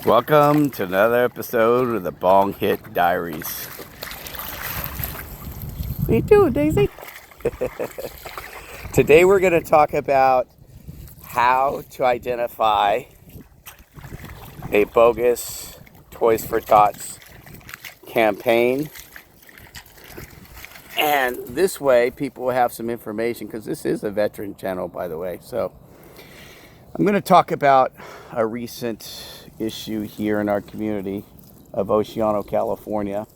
Welcome to another episode of the Bong Diaries. What are you doing, Daisy? Today we're going to talk about how to identify a bogus Toys for Tots campaign. And this way people will have some information, because this is a veteran channel, by the way. So I'm going to talk about a recent issue here in our community of Oceano, California.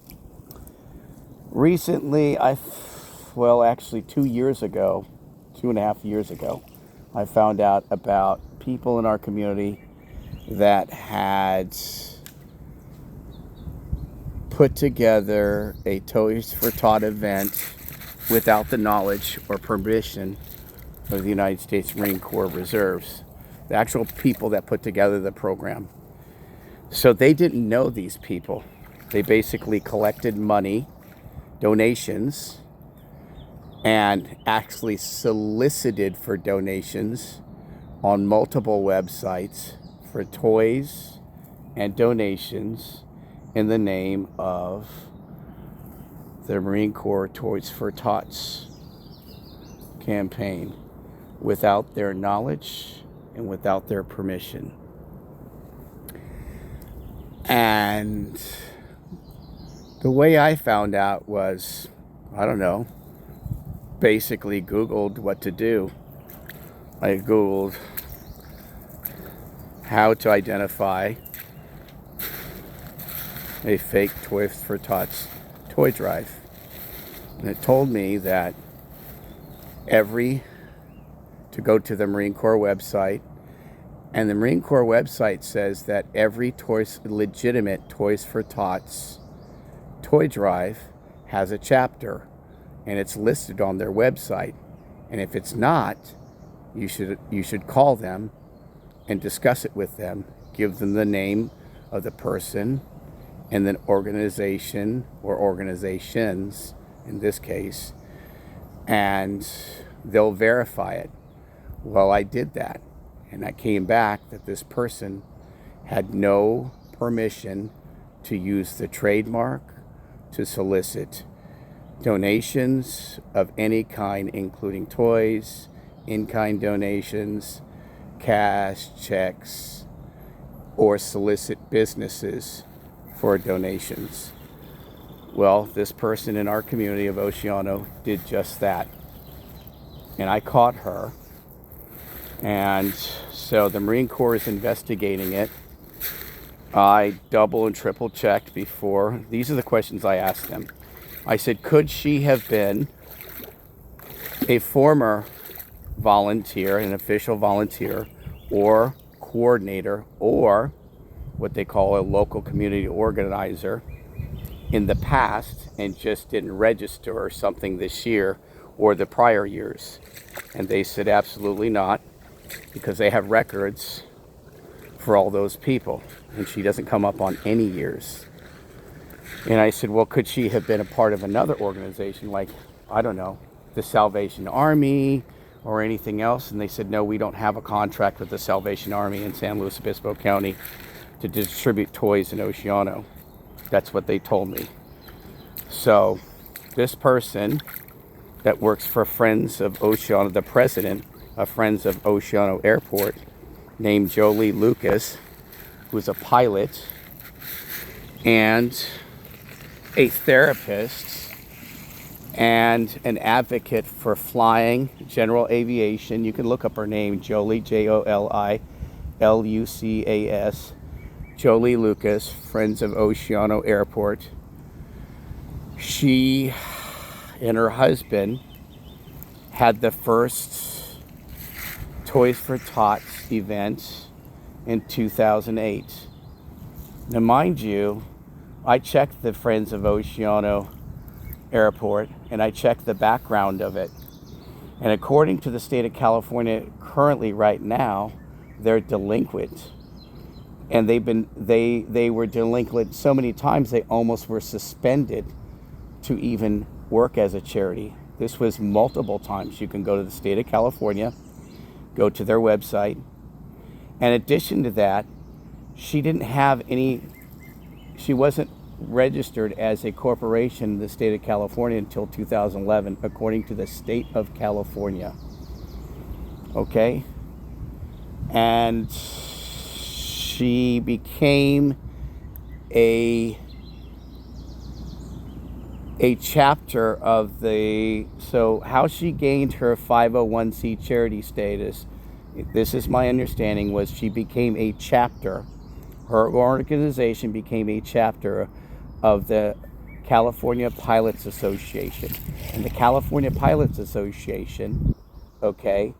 Recently, actually 2 years ago, 2.5 years ago, I found out about people in our community that had put together a Toys for Tot event without the knowledge or permission of the United States Marine Corps Reserves, the actual people that put together the program. So they didn't know these people. They basically collected money, donations, and actually solicited for donations on multiple websites for toys and donations in the name of the Marine Corps Toys for Tots campaign without their knowledge and without their permission. And the way I found out was, basically Googled what to do. I Googled how to identify a fake Toys for Tots toy drive. And it told me that to go to the Marine Corps website, and the Marine Corps website says that every legitimate Toys for Tots toy drive has a chapter, and it's listed on their website. And if it's not, you should call them and discuss it with them. Give them the name of the person and then organization or organizations in this case, and they'll verify it. Well, I did that. And I came back that this person had no permission to use the trademark to solicit donations of any kind, including toys, in-kind donations, cash, checks, or solicit businesses for donations. Well, this person in our community of Oceano did just that. And I caught her. And so the Marine Corps is investigating it. I double and triple checked before. These are the questions I asked them. I said, could she have been a former volunteer, an official volunteer, or coordinator, or what they call a local community organizer in the past and just didn't register or something this year or the prior years? And they said absolutely not, because they have records for all those people, and she doesn't come up on any years. And I said, well, could she have been a part of another organization, like, the Salvation Army or anything else? And they said, no, we don't have a contract with the Salvation Army in San Luis Obispo County to distribute toys in Oceano. That's what they told me. So this person that works for Friends of Oceano, the president of Friends of Oceano Airport, named Jolie Lucas, who's a pilot and a therapist and an advocate for flying, general aviation. You can look up her name, Jolie, Jolilucas, Jolie Lucas, Friends of Oceano Airport. She and her husband had the first Toys for Tots event in 2008. Now, mind you, I checked the Friends of Oceano Airport, and I checked the background of it. And according to the state of California, currently right now, they're delinquent. And they were delinquent so many times they almost were suspended to even work as a charity. This was multiple times. You can go to the state of California, go to their website. In addition to that, she didn't have any, she wasn't registered as a corporation in the state of California until 2011, according to the state of California. Okay? And she became a chapter of the, so how she gained her 501c charity status, this is my understanding, was she became a chapter, her organization became a chapter of the California Pilots Association. And the California Pilots Association, okay,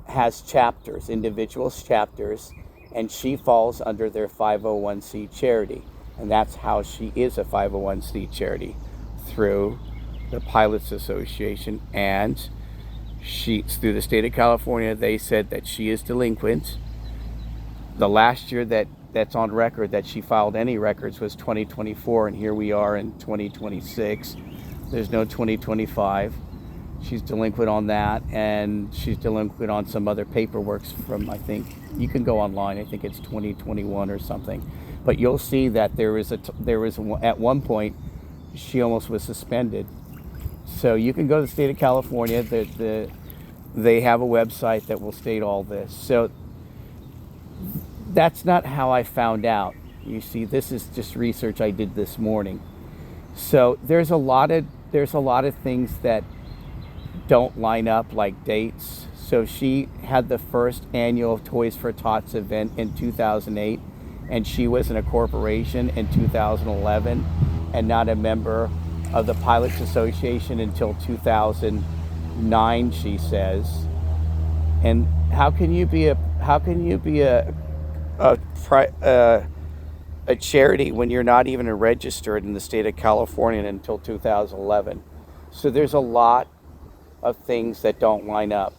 has chapters, individual chapters, and she falls under their 501c charity. And that's how she is a 501c charity, through the Pilots Association. And she, through the state of California, they said that she is delinquent. The last year that's on record that she filed any records was 2024, and here we are in 2026. There's no 2025. She's delinquent on that, and she's delinquent on some other paperwork from, I think, you can go online, I think it's 2021 or something. But you'll see that there was at one point, she almost was suspended. So you can go to the state of California, they have a website that will state all this. So that's not how I found out. You see, this is just research I did this morning. So there's a lot of things that don't line up, like dates. So she had the first annual Toys for Tots event in 2008, and she was in a corporation in 2011 and not a member of the Pilots Association until 2009, she says. And how can you be a charity when you're not even registered in the state of California until 2011? So there's a lot of things that don't line up.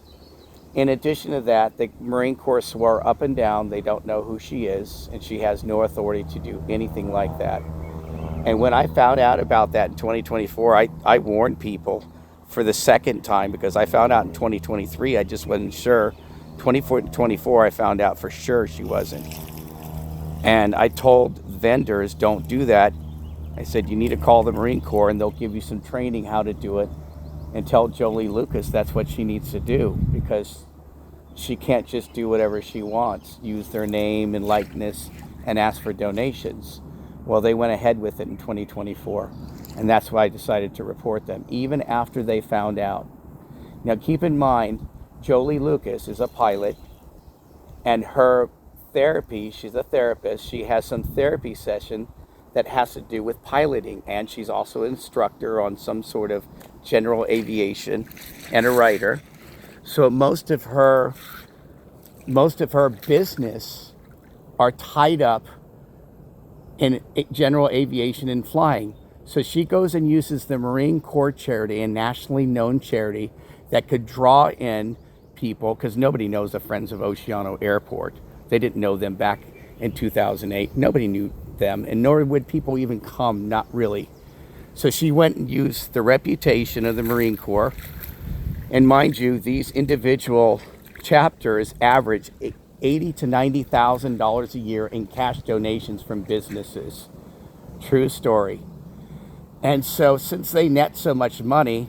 In addition to that, the Marine Corps swore up and down they don't know who she is, and she has no authority to do anything like that. And when I found out about that in 2024, I warned people for the second time, because I found out in 2023, I just wasn't sure. 24, I found out for sure she wasn't. And I told vendors, don't do that. I said, you need to call the Marine Corps and they'll give you some training how to do it. And tell Jolie Lucas that's what she needs to do, because she can't just do whatever she wants, use their name and likeness and ask for donations. Well, they went ahead with it in 2024, and that's why I decided to report them, even after they found out. Now, keep in mind, Jolie Lucas is a pilot, and her therapy, she's a therapist, she has some therapy session that has to do with piloting, and she's also an instructor on some sort of general aviation and a writer. So most of her business are tied up in general aviation and flying. So she goes and uses the Marine Corps charity, a nationally known charity that could draw in people, because nobody knows the Friends of Oceano Airport. They didn't know them back in 2008. Nobody knew them, and nor would people even come, not really. So she went and used the reputation of the Marine Corps. And mind you, these individual chapters average $80,000 to $90,000 a year in cash donations from businesses. True story. And so since they net so much money,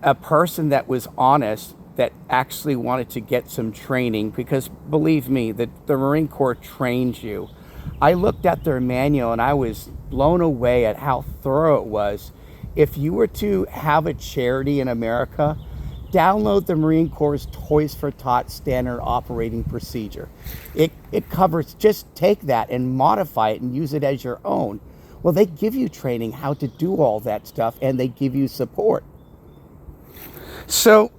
a person that was honest, that actually wanted to get some training, because believe me, the Marine Corps trains you. I looked at their manual and I was blown away at how thorough it was. If you were to have a charity in America, download the Marine Corps' Toys for Tots standard operating procedure. It covers, just take that and modify it and use it as your own. Well, they give you training how to do all that stuff, and they give you support. So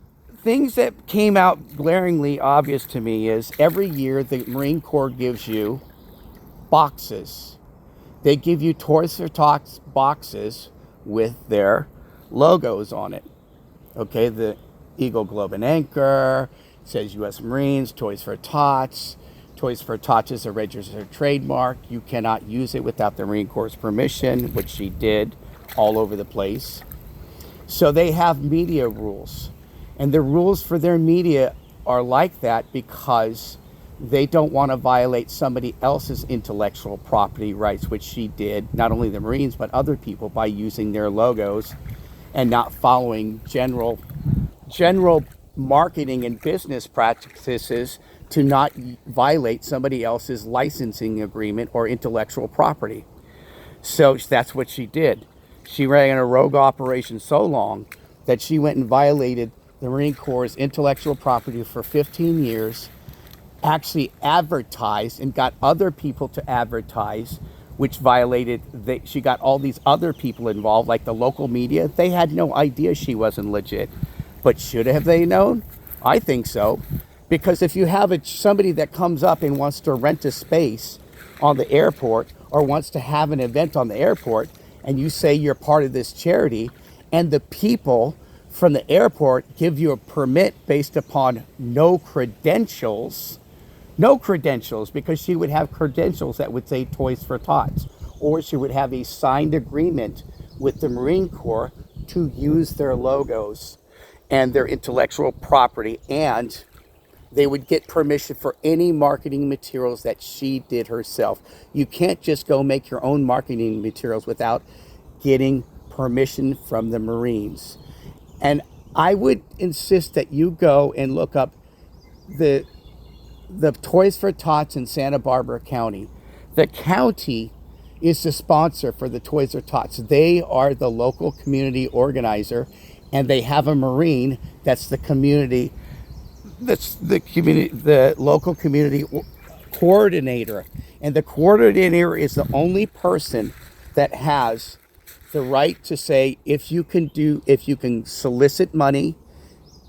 things that came out glaringly obvious to me is every year the Marine Corps gives you boxes. They give you Toys for Tots boxes with their logos on it. Okay, the Eagle, Globe, and Anchor, says U.S. Marines, Toys for Tots. Toys for Tots is a registered trademark. You cannot use it without the Marine Corps' permission, which she did all over the place. So they have media rules. And the rules for their media are like that because They don't want to violate somebody else's intellectual property rights, which she did, not only the Marines, but other people, by using their logos and not following general marketing and business practices to not violate somebody else's licensing agreement or intellectual property. So that's what she did. She ran a rogue operation so long that she went and violated the Marine Corps' intellectual property for 15 years, actually advertised and got other people to advertise, which violated, she got all these other people involved, like the local media. They had no idea she wasn't legit. But should have they known? I think so. Because if you have somebody that comes up and wants to rent a space on the airport or wants to have an event on the airport, and you say you're part of this charity, and the people from the airport give you a permit based upon no credentials, because she would have credentials that would say Toys for Tots, or she would have a signed agreement with the Marine Corps to use their logos and their intellectual property, and they would get permission for any marketing materials that she did herself. You can't just go make your own marketing materials without getting permission from the Marines. And I would insist that you go and look up the Toys for Tots in Santa Barbara County. The county is the sponsor for the Toys for Tots. They are the local community organizer, and they have a Marine that's the local community coordinator. And the coordinator is the only person that has the right to say if you can solicit money,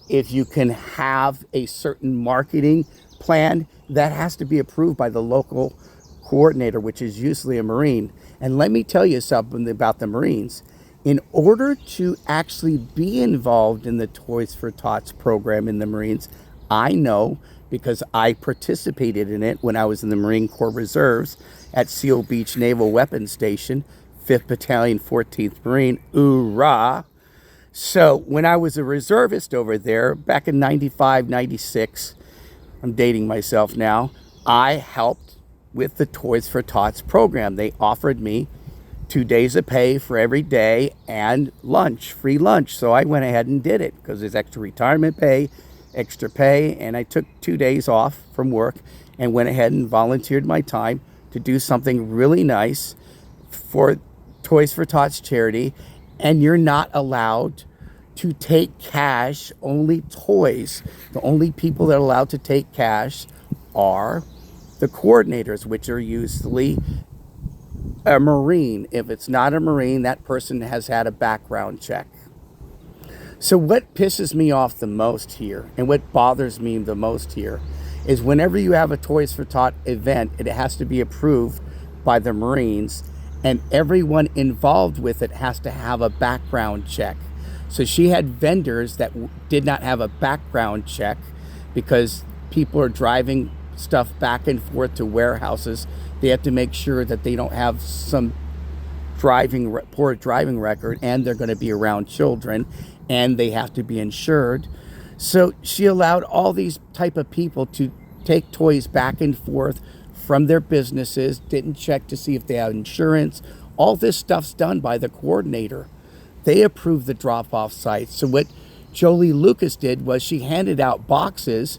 if you can have a certain marketing plan, that has to be approved by the local coordinator, which is usually a Marine. And let me tell you something about the Marines. In order to actually be involved in the Toys for Tots program in the Marines, I know because I participated in it when I was in the Marine Corps Reserves at Seal Beach Naval Weapons Station, 5th Battalion, 14th Marine, hoorah. So when I was a reservist over there back in 95, 96, I'm dating myself now, I helped with the Toys for Tots program. They offered me 2 days of pay for every day and lunch, free lunch. So I went ahead and did it because there's extra retirement pay, extra pay, and I took 2 days off from work and went ahead and volunteered my time to do something really nice for Toys for Tots charity. And you're not allowed to take cash, only toys. The only people that are allowed to take cash are the coordinators, which are usually a Marine. If it's not a Marine, that person has had a background check. So what pisses me off the most here, and what bothers me the most here, is whenever you have a Toys for Tot event, it has to be approved by the Marines, and everyone involved with it has to have a background check. So she had vendors that did not have a background check because people are driving stuff back and forth to warehouses. They have to make sure that they don't have some poor driving record, and they're going to be around children, and they have to be insured. So she allowed all these type of people to take toys back and forth from their businesses, didn't check to see if they had insurance. All this stuff's done by the coordinator. They approved the drop-off sites. So what Jolie Lucas did was she handed out boxes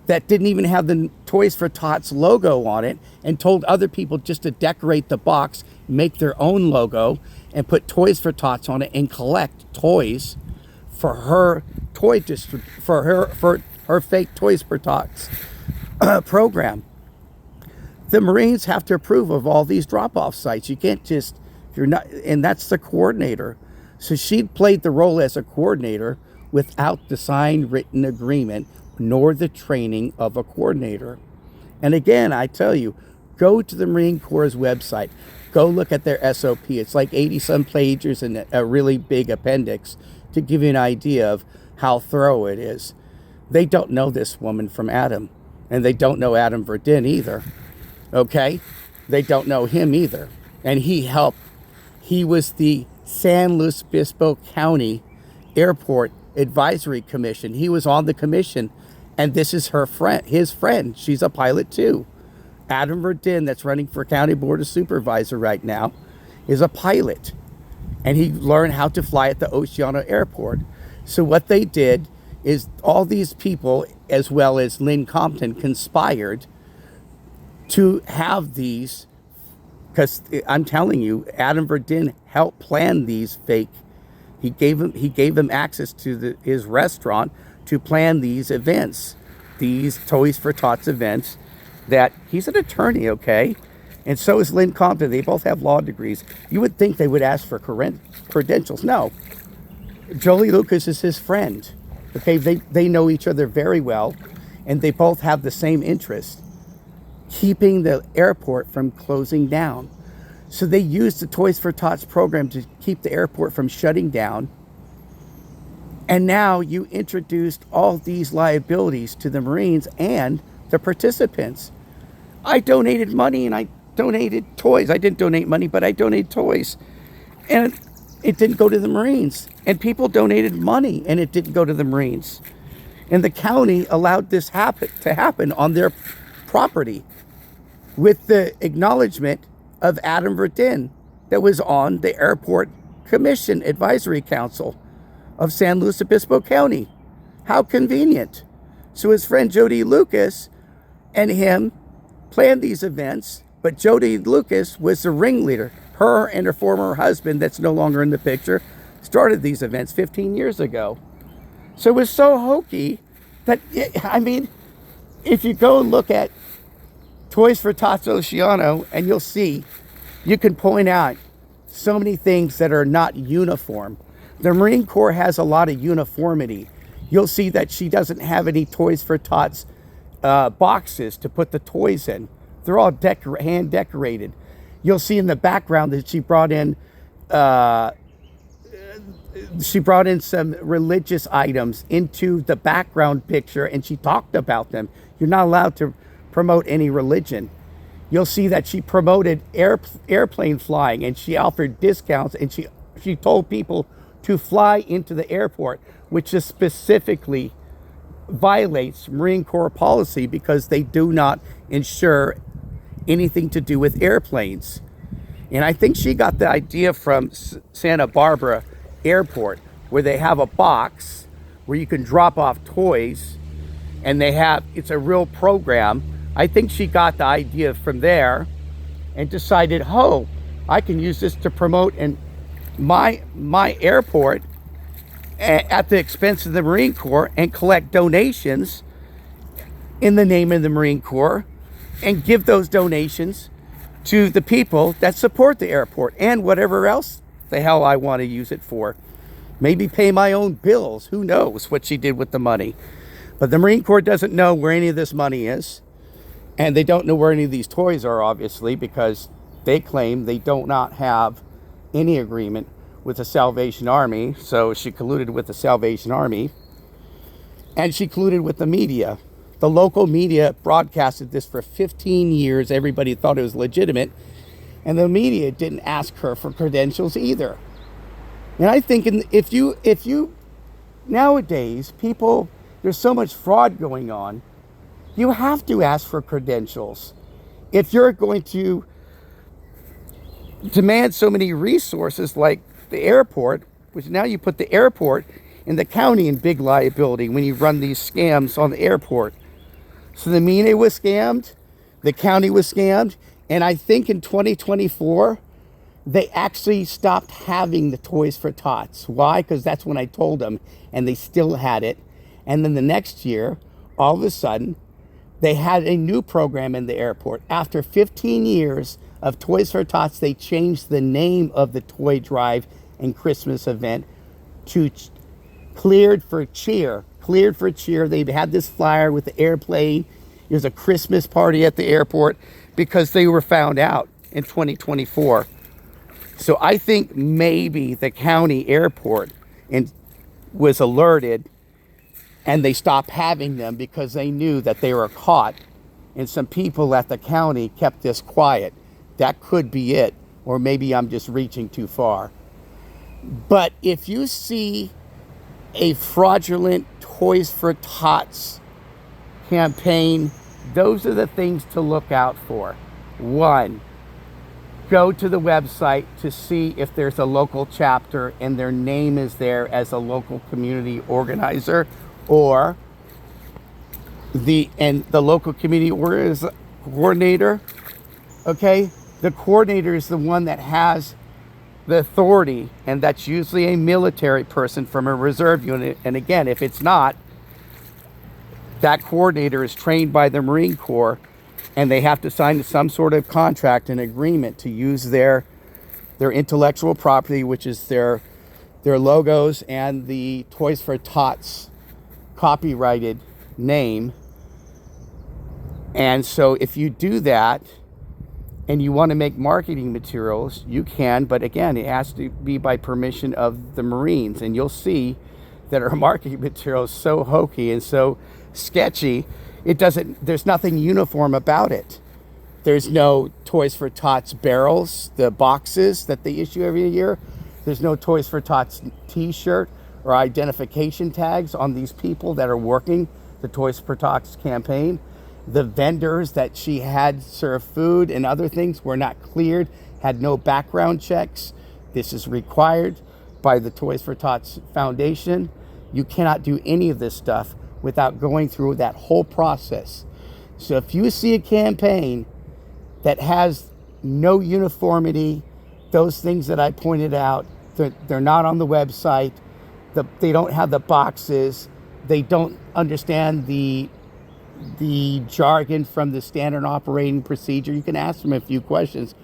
that didn't even have the Toys for Tots logo on it, and told other people just to decorate the box, make their own logo, and put Toys for Tots on it, and collect toys for her for her fake Toys for Tots program. The Marines have to approve of all these drop-off sites. You can't just, you're not, and that's the coordinator. So she played the role as a coordinator without the signed written agreement nor the training of a coordinator. And again, I tell you, go to the Marine Corps' website. Go look at their SOP. It's like 80 some pages and a really big appendix to give you an idea of how thorough it is. They don't know this woman from Adam, and they don't know Adam Verdin either. Okay? They don't know him either. And he was the San Luis Obispo County Airport Advisory Commission. He was on the commission And this is his friend. She's a pilot too. Adam Verdin, that's running for County Board of Supervisor right now, is a pilot. And he learned how to fly at the Oceano Airport. So what they did is all these people, as well as Lynn Compton, conspired to have these, because I'm telling you, Adam Verdin helped plan these fake. He gave him access to his restaurant to plan these events, these Toys for Tots events. That he's an attorney, okay, and so is Lynn Compton. They both have law degrees. You would think they would ask for credentials. No, Jolie Lucas is his friend. Okay, they know each other very well, and they both have the same interest: keeping the airport from closing down. So they used the Toys for Tots program to keep the airport from shutting down. And now you introduced all these liabilities to the Marines and the participants. I donated money and I donated toys. I didn't donate money, but I donated toys. And it didn't go to the Marines. And people donated money and it didn't go to the Marines. And the county allowed this to happen on their property with the acknowledgement of Adam Verdin that was on the Airport Commission Advisory Council of San Luis Obispo County. How convenient. So his friend Jody Lucas and him planned these events, but Jody Lucas was the ringleader. Her and her former husband, that's no longer in the picture, started these events 15 years ago. So it was so hokey that, if you go and look at Toys for Tots Oceano, and you'll see, you can point out so many things that are not uniform. The Marine Corps has a lot of uniformity. You'll see that she doesn't have any Toys for Tots boxes to put the toys in. They're all hand decorated. You'll see in the background that she brought in some religious items into the background picture, and she talked about them. You're not allowed to promote any religion. You'll see that she promoted airplane flying, and she offered discounts, and she told people to fly into the airport, which is specifically violates Marine Corps policy because they do not insure anything to do with airplanes. And I think she got the idea from Santa Barbara Airport, where they have a box where you can drop off toys, and it's a real program. I think she got the idea from there and decided, I can use this to promote my airport at the expense of the Marine Corps and collect donations in the name of the Marine Corps and give those donations to the people that support the airport and whatever else the hell I want to use it for. Maybe pay my own bills. Who knows what she did with the money. But the Marine Corps doesn't know where any of this money is. And they don't know where any of these toys are, obviously, because they claim they do not have any agreement with the Salvation Army. So she colluded with the Salvation Army, and she colluded with the media. The local media broadcasted this for 15 years. Everybody thought it was legitimate, and the media didn't ask her for credentials either. And I think if you nowadays, people, there's so much fraud going on, you have to ask for credentials. If you're going to demand so many resources like the airport, which now you put the airport and the county in big liability when you run these scams on the airport. So the MENA was scammed, the county was scammed, and I think in 2024, they actually stopped having the Toys for Tots. Why? Because that's when I told them, and they still had it. And then the next year, all of a sudden, they had a new program in the airport. After 15 years of Toys for Tots, they changed the name of the toy drive and Christmas event to Cleared for Cheer. Cleared for Cheer. They had this flyer with the airplane. It was a Christmas party at the airport because they were found out in 2024. So I think maybe the county airport was alerted, and they stopped having them because they knew that they were caught, and some people at the county kept this quiet. That could be it, or maybe I'm just reaching too far. But if you see a fraudulent Toys for Tots campaign, those are the things to look out for. One, go to the website to see if there's a local chapter and their name is there as a local community organizer, or the local community coordinator. Okay, the coordinator is the one that has the authority, and that's usually a military person from a reserve unit. And again, if it's not, that coordinator is trained by the Marine Corps, and they have to sign some sort of contract and agreement to use their intellectual property, which is their logos and the Toys for Tots copyrighted name. And so if you do that and you want to make marketing materials, you can, but again, it has to be by permission of the Marines. And you'll see that our marketing material is so hokey and so sketchy, there's nothing uniform about it. There's no Toys for Tots barrels, the boxes that they issue every year. There's no Toys for Tots t-shirt or identification tags on these people that are working the Toys for Tots campaign. The vendors that she had serve food and other things were not cleared, had no background checks. This is required by the Toys for Tots Foundation. You cannot do any of this stuff without going through that whole process. So if you see a campaign that has no uniformity, those things that I pointed out, they're not on the website, they don't have the boxes, they don't understand the jargon from the standard operating procedure, you can ask them a few questions.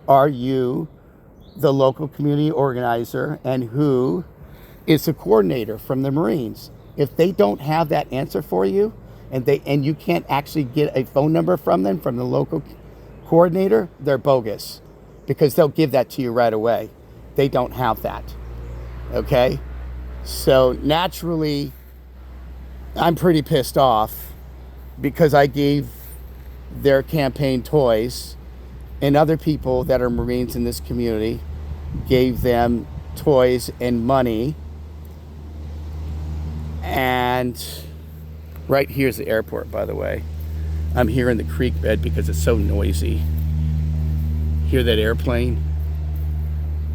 Are you the local community organizer, and who is the coordinator from the Marines? If they don't have that answer for you, and you can't actually get a phone number from them, from the local coordinator, they're bogus, because they'll give that to you right away. They don't have that. Okay? So naturally, I'm pretty pissed off because I gave their campaign toys, and other people that are Marines in this community gave them toys and money. And right here's the airport, by the way. I'm here in the creek bed because it's so noisy. Hear that airplane?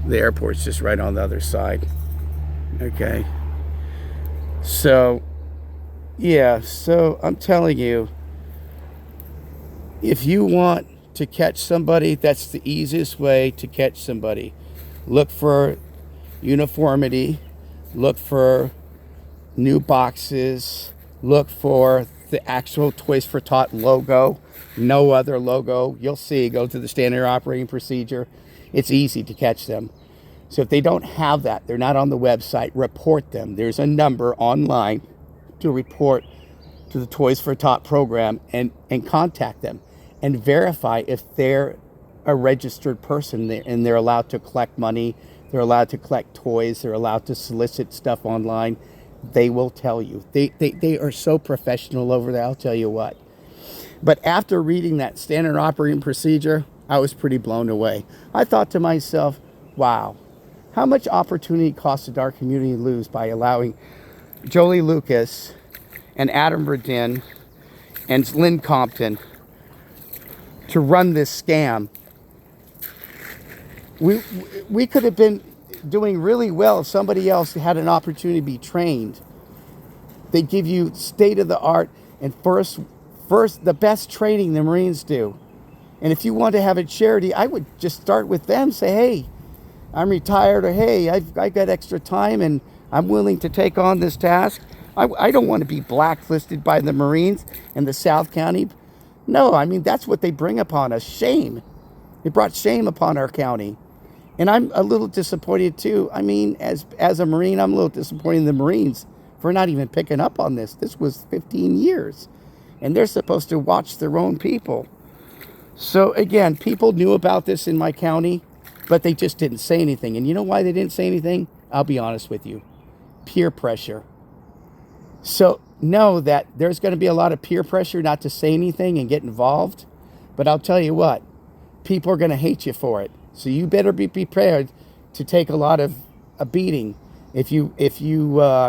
The airport's just right on the other side. Okay. So, yeah, so I'm telling you, if you want to catch somebody, that's the easiest way to catch somebody. Look for uniformity, look for new boxes, look for the actual Toys for Tot logo, no other logo. You'll see, go to the standard operating procedure. It's easy to catch them. So if they don't have that, they're not on the website, report them. There's a number online to report to the Toys for Tot program, and contact them and verify if they're a registered person and they're allowed to collect money, they're allowed to collect toys, they're allowed to solicit stuff online. They will tell you. They are so professional over there, I'll tell you what. But after reading that standard operating procedure, I was pretty blown away. I thought to myself, wow, how much opportunity cost did our community lose by allowing Jolie Lucas and Adam Verdin and Lynn Compton to run this scam? We could have been doing really well if somebody else had an opportunity to be trained. They give you state-of-the-art and first the best training the Marines do. And if you want to have a charity, I would just start with them. Say, hey, I'm retired, or hey, I've got extra time and I'm willing to take on this task. I don't want to be blacklisted by the Marines and the South County. No, I mean, that's what they bring upon us, shame. They brought shame upon our county. And I'm a little disappointed too. I mean, as a Marine, I'm a little disappointed in the Marines for not even picking up on this. This was 15 years. And they're supposed to watch their own people. So again, people knew about this in my county, but they just didn't say anything. And you know why they didn't say anything? I'll be honest with you. Peer pressure. So know that there's going to be a lot of peer pressure not to say anything and get involved. But I'll tell you what, people are going to hate you for it. So you better be prepared to take a lot of a beating if you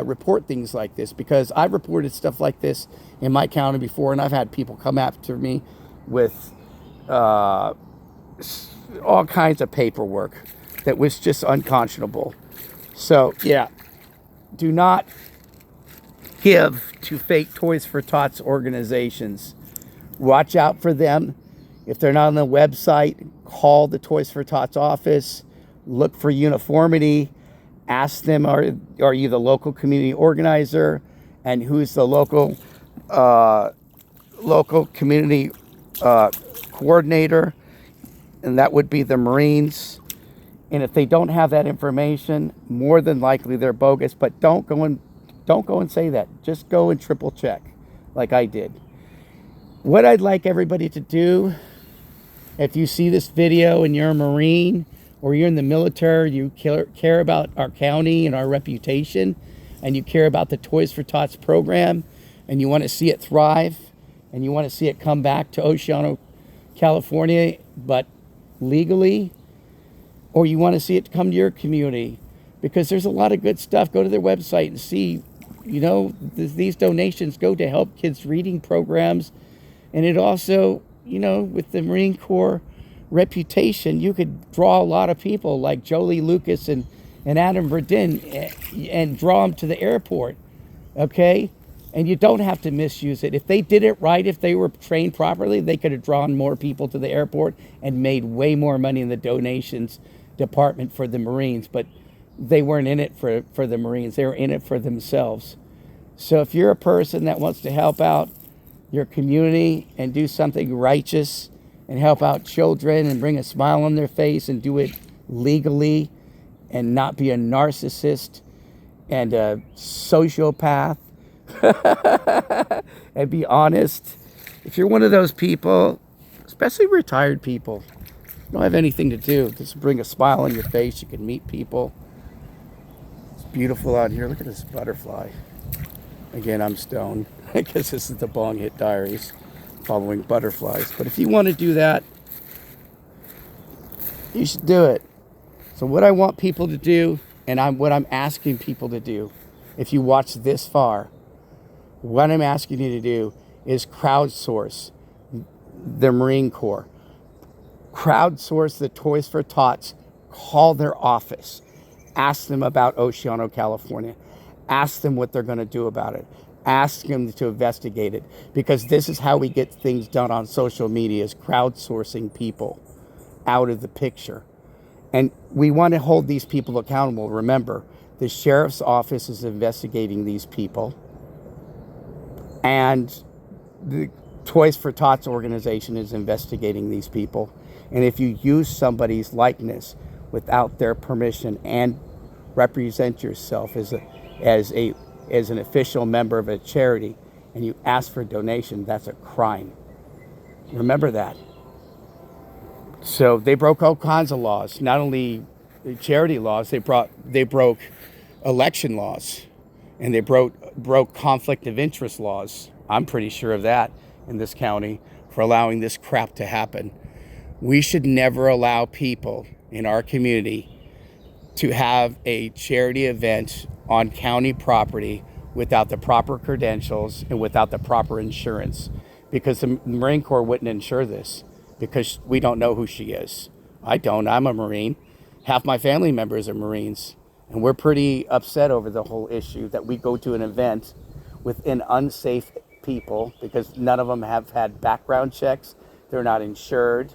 report things like this, because I've reported stuff like this in my county before, and I've had people come after me with all kinds of paperwork that was just unconscionable. So yeah, do not give to fake Toys for Tots organizations. Watch out for them. If they're not on the website, call the Toys for Tots office. Look for uniformity. Ask them, are you the local community organizer? And who's the local community coordinator? And that would be the Marines. And if they don't have that information, more than likely they're bogus. But don't go and say that. Just go and triple check, like I did. What I'd like everybody to do, if you see this video and you're a Marine or you're in the military, you care about our county and our reputation, and you care about the Toys for Tots program, and you want to see it thrive, and you want to see it come back to Oceano, California, but legally, or you want to see it come to your community, because there's a lot of good stuff. Go to their website and see, you know, these donations go to help kids' reading programs. And it also, you know, with the Marine Corps reputation, you could draw a lot of people like Jolie Lucas and Adam Verdin and draw them to the airport, okay? And you don't have to misuse it. If they did it right, if they were trained properly, they could have drawn more people to the airport and made way more money in the donations department for the Marines. But they weren't in it for the Marines. They were in it for themselves. So if you're a person that wants to help out your community and do something righteous and help out children and bring a smile on their face and do it legally and not be a narcissist and a sociopath and be honest. If you're one of those people, especially retired people, you don't have anything to do, just bring a smile on your face. You can meet people. It's beautiful out here. Look at this butterfly. Again, I'm stoned because this is the Bong Hit Diaries, following butterflies. But if you want to do that, you should do it. So what I want people to do, and what I'm asking people to do, if you watch this far, what I'm asking you to do is crowdsource the Marine Corps. Crowdsource the Toys for Tots. Call their office. Ask them about Oceano, California. Ask them what they're going to do about it. Ask them to investigate it. Because this is how we get things done on social media, is crowdsourcing people out of the picture. And we want to hold these people accountable. Remember, the sheriff's office is investigating these people. And the Toys for Tots organization is investigating these people. And if you use somebody's likeness without their permission and represent yourself as an official member of a charity and you ask for a donation, that's a crime. Remember that. So they broke all kinds of laws, not only charity laws, they broke election laws, and they broke conflict of interest laws. I'm pretty sure of that in this county for allowing this crap to happen. We should never allow people in our community to have a charity event on county property without the proper credentials and without the proper insurance, because the Marine Corps wouldn't insure this, because we don't know who she is. I don't. I'm a Marine. Half my family members are Marines, and we're pretty upset over the whole issue that we go to an event with unsafe people, because none of them have had background checks. They're not insured,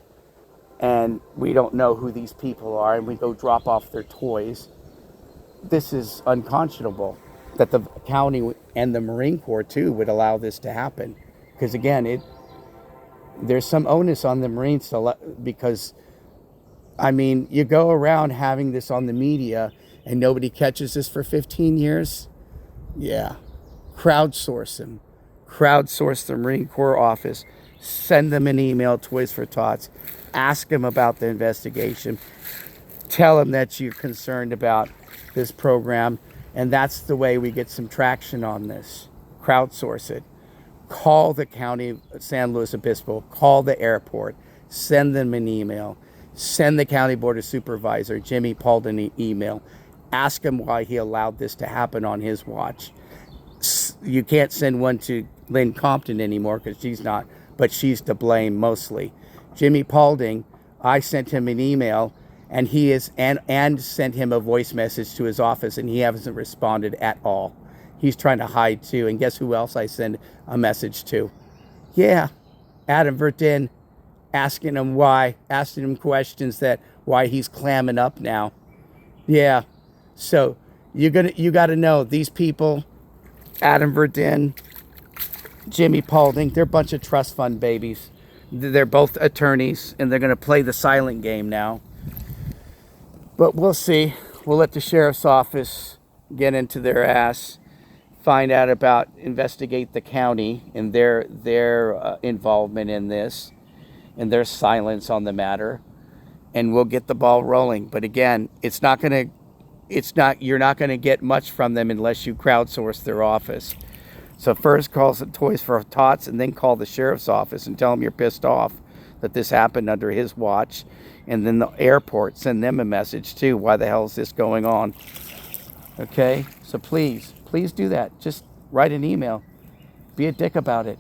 and we don't know who these people are, and we go drop off their toys. This is unconscionable that the county and the Marine Corps too would allow this to happen, because again, there's some onus on the Marines because I mean, you go around having this on the media and nobody catches this for 15 years. Yeah, crowdsource them. Crowdsource the Marine Corps office. Send them an email, Toys for Tots. Ask them about the investigation. Tell them that you're concerned about this program. And that's the way we get some traction on this. Crowdsource it. Call the county of San Luis Obispo. Call the airport. Send them an email. Send the county board of supervisor, Jimmy Paulden, an email. Ask him why he allowed this to happen on his watch. You can't send one to Lynn Compton anymore because she's not, but she's to blame mostly. Jimmy Paulding, I sent him an email and he is and sent him a voice message to his office, and he hasn't responded at all. He's trying to hide too. And guess who else I send a message to? Yeah, Adam Verdin, asking him questions that why he's clamming up now. Yeah, so you got to know these people, Adam Verdin, Jimmy Paulding, they're a bunch of trust fund babies. They're both attorneys, and they're going to play the silent game now. But we'll see. We'll let the sheriff's office get into their ass, find out about, investigate the county and their involvement in this and their silence on the matter, and we'll get the ball rolling. But again, you're not gonna get much from them unless you crowdsource their office. So first call Toys for Tots, and then call the sheriff's office and tell them you're pissed off that this happened under his watch. And then the airport, send them a message too. Why the hell is this going on? Okay, so please do that. Just write an email. Be a dick about it.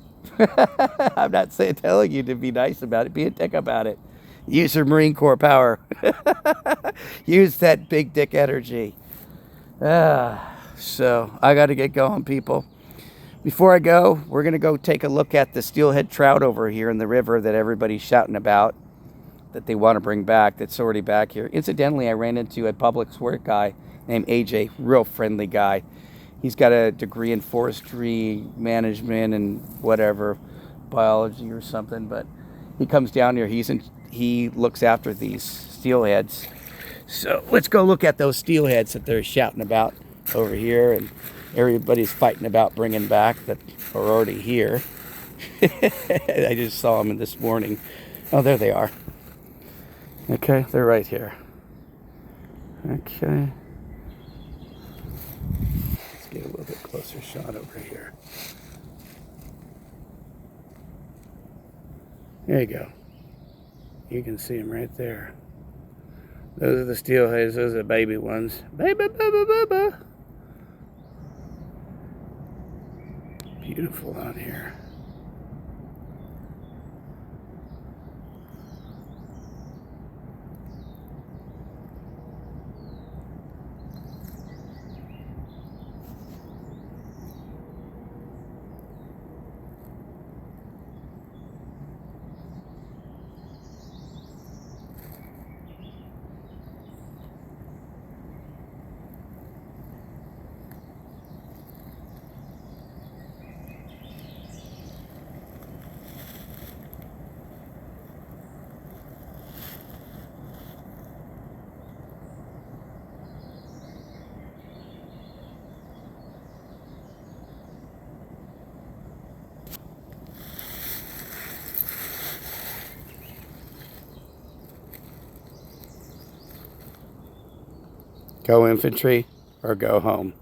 I'm not telling you to be nice about it. Be a dick about it. Use your Marine Corps power. Use that big dick energy. So I got to get going, people. Before I go, we're going to go take a look at the steelhead trout over here in the river that everybody's shouting about, that they want to bring back, that's already back here. Incidentally, I ran into a public work guy named AJ, real friendly guy. He's got a degree in forestry management and whatever, biology or something, but he comes down here. He looks after these steelheads. So let's go look at those steelheads that they're shouting about over here, and everybody's fighting about bringing back that are already here. I just saw them this morning. Oh, there they are. Okay, they're right here. Okay. Let's get a little bit closer shot over here. There you go. You can see them right there. Those are the steelheads. Those are the baby ones. Baby. Beautiful out here. Go infantry or go home.